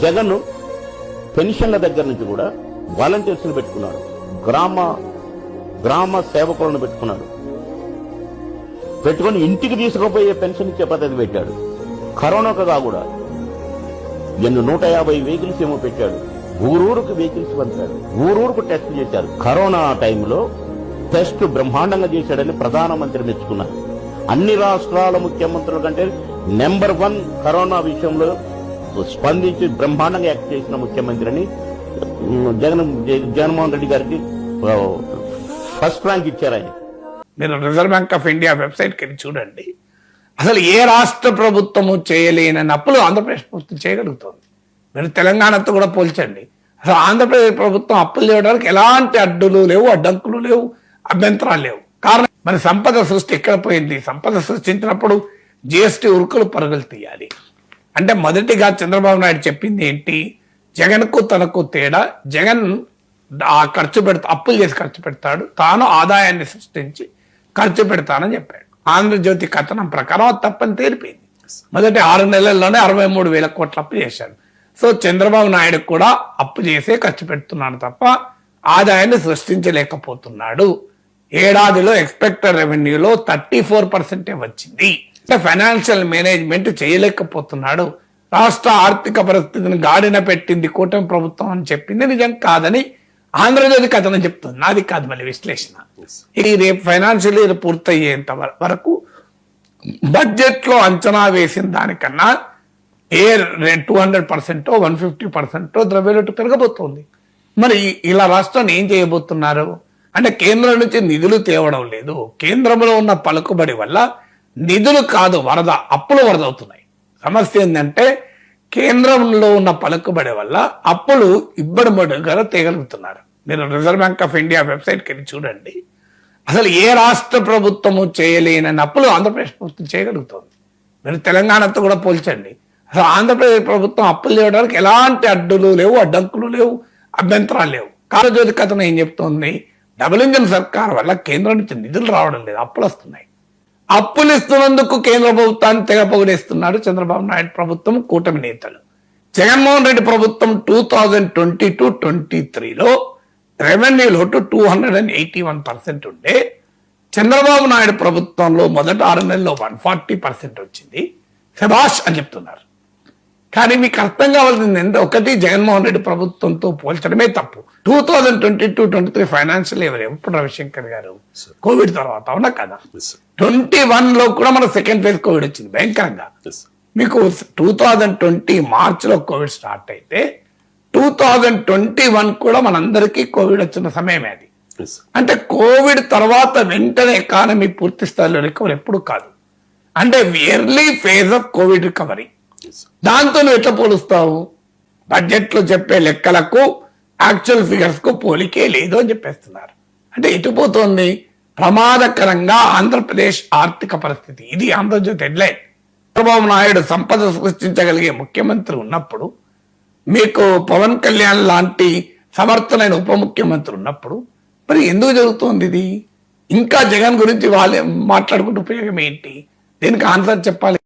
జగన్ పెన్షన్ల దగ్గర నుంచి కూడా వాలంటీర్స్ని పెట్టుకున్నాడు, గ్రామ సేవకులను పెట్టుకొని ఇంటికి తీసుకుపోయే పెన్షన్ ఇచ్చే పద్ధతి పెట్టాడు. కరోనాగా కూడా 150 వెహికల్స్ ఏమో పెట్టాడు. ఊరూరుకు వెహికల్స్ పంపాడు, ఊరూరుకు టెస్ట్ చేశారు. కరోనా టైంలో టెస్ట్ బ్రహ్మాండంగా చేశాడని ప్రధానమంత్రి మెచ్చుకున్నారు. అన్ని రాష్ట్రాల ముఖ్యమంత్రుల కంటే నెంబర్ 1 కరోనా విషయంలో స్పందించి బ్రహ్మాండంగా యాక్ట్ చేసిన ముఖ్యమంత్రి అని జగన్మోహన్ రెడ్డి గారికి ఫస్ట్ ర్యాంక్ ఇచ్చారు ఆయన. మీరు రిజర్వ్ బ్యాంక్ ఆఫ్ ఇండియా వెబ్సైట్కి వెళ్ళి చూడండి. అసలు ఏ రాష్ట్ర ప్రభుత్వము చేయలేని అప్పులు ఆంధ్రప్రదేశ్ ప్రభుత్వం చేయగలుగుతుంది. మీరు తెలంగాణతో కూడా పోల్చండి. అసలు ఆంధ్రప్రదేశ్ ప్రభుత్వం అప్పులు చేయడానికి ఎలాంటి అడ్డులు లేవు, అడ్డంకులు లేవు, అభ్యంతరాలు లేవు. కారణం మన సంపద సృష్టి ఎక్కడ పోయింది? సంపద సృష్టించినప్పుడు జిఎస్టీ ఉరుకులు పరుగులు తీయాలి. అంటే మొదటిగా చంద్రబాబు నాయుడు చెప్పింది ఏంటి? జగన్కు తనకు తేడా, జగన్ అప్పులు చేసి ఖర్చు పెడతాడు, తాను ఆదాయాన్ని సృష్టించి ఖర్చు పెడతానని చెప్పాడు. ఆంధ్రజ్యోతి కథనం ప్రకారం అది తప్పని తేలిపోయింది. మొదటి 6 నెలల్లోనే 63,000 కోట్ల అప్పు చేశాడు. సో చంద్రబాబు నాయుడు కూడా అప్పు చేసే ఖర్చు పెడుతున్నాడు తప్ప ఆదాయాన్ని సృష్టించలేకపోతున్నాడు. ఏడాదిలో ఎక్స్పెక్టెడ్ రెవెన్యూలో 34% వచ్చింది. ఫైనాన్షియల్ మేనేజ్మెంట్ చేయలేకపోతున్నాడు. రాష్ట్ర ఆర్థిక పరిస్థితిని గాడిన పెట్టింది కూటమి ప్రభుత్వం అని చెప్పింది నిజం కాదని ఆంధ్రజ్యోతి కథనం చెప్తుంది. నాది కాదు మళ్ళీ విశ్లేషణ. ఇది రేపు ఫైనాన్షియల్ ఇయర్ పూర్తయ్యేంత వరకు బడ్జెట్ లో అంచనా వేసిన దానికన్నా 200% 150% ద్రవ్యలోటు పెరగబోతోంది. మరి ఇలా రాష్ట్రాన్ని ఏం చేయబోతున్నారు అంటే కేంద్రం నుంచి నిధులు తేవడం లేదు. కేంద్రంలో ఉన్న పలుకుబడి వల్ల నిధులు కాదు వరద, అప్పులు వరద అవుతున్నాయి. సమస్య ఏంటంటే కేంద్రంలో ఉన్న పలుకుబడి వల్ల అప్పులు ఇబ్బడిబడిగా తేగలుగుతున్నారు. మీరు రిజర్వ్ బ్యాంక్ ఆఫ్ ఇండియా వెబ్సైట్కి వెళ్ళి చూడండి. అసలు ఏ రాష్ట్ర ప్రభుత్వము చేయలేని అప్పులు ఆంధ్రప్రదేశ్ ప్రభుత్వం చేయగలుగుతుంది. మీరు తెలంగాణతో కూడా పోల్చండి. అసలు ఆంధ్రప్రదేశ్ ప్రభుత్వం అప్పులు చేయడానికి ఎలాంటి అడ్డులు లేవు, అడ్డంకులు లేవు, అభ్యంతరాలు లేవు. ఆంధ్రజ్యోతి కథనం ఏం చెప్తోంది? డబుల్ ఇంజిన్ సర్కార్ వల్ల కేంద్రం నుంచి నిధులు రావడం లేదు, అప్పులు వస్తున్నాయి. అప్పులు ఇస్తున్నందుకు కేంద్ర ప్రభుత్వాన్ని తెగ పొగిడేస్తున్నాడు చంద్రబాబు నాయుడు ప్రభుత్వం, కూటమి నేతలు. జగన్మోహన్ రెడ్డి ప్రభుత్వం 2022-23లో రెవెన్యూ లోటు 281% ఉండే, చంద్రబాబు నాయుడు ప్రభుత్వంలో మొదటి 6 నెలల్లో 140% వచ్చింది. శభాష్ అని చెప్తున్నారు. కానీ మీకు అర్థం కావాల్సింది ఒకటి, జగన్మోహన్ రెడ్డి ప్రభుత్వంతో పోల్చడమే తప్పు. 2022-23 ఫైనాన్షియల్ ఇయర్ ఎప్పుడు రవిశంకర్ గారు కోవిడ్ తర్వాత అవునా కదా? 21లో కూడా మన సెకండ్ ఫేజ్ కోవిడ్ వచ్చింది భయంకరంగా. మీకు 2020 మార్చిలో కోవిడ్ స్టార్ట్ అయితే 2021 కూడా మనందరికీ కోవిడ్ వచ్చిన సమయమే అది. అంటే కోవిడ్ తర్వాత వెంటనే ఎకానమీ పూర్తి స్థాయిలో రికవరీ ఎప్పుడు కాదు. అంటే early phase of Covid recovery. దాంతో నువ్వు ఎట్లా పోలుస్తావు? బడ్జెట్ లో చెప్పే లెక్కలకు యాక్చువల్ ఫిగర్స్ కు పోలికే లేదు అని చెప్పేస్తున్నారు. అంటే ఎటుపోతోంది? ప్రమాదకరంగా ఆంధ్రప్రదేశ్ ఆర్థిక పరిస్థితి. ఇది ఆంధ్రజ్యోతి హెడ్లైన్. చంద్రబాబు నాయుడు సంపద సృష్టించగలిగే ముఖ్యమంత్రి ఉన్నప్పుడు, మీకు పవన్ కళ్యాణ్ లాంటి సమర్థనైన ఉప ముఖ్యమంత్రి ఉన్నప్పుడు మరి ఎందుకు జరుగుతోంది ఇది? ఇంకా జగన్ గురించి వాళ్ళే మాట్లాడుకుంటూ ఉపయోగం ఏంటి? దీనికి ఆన్సర్ చెప్పాలి.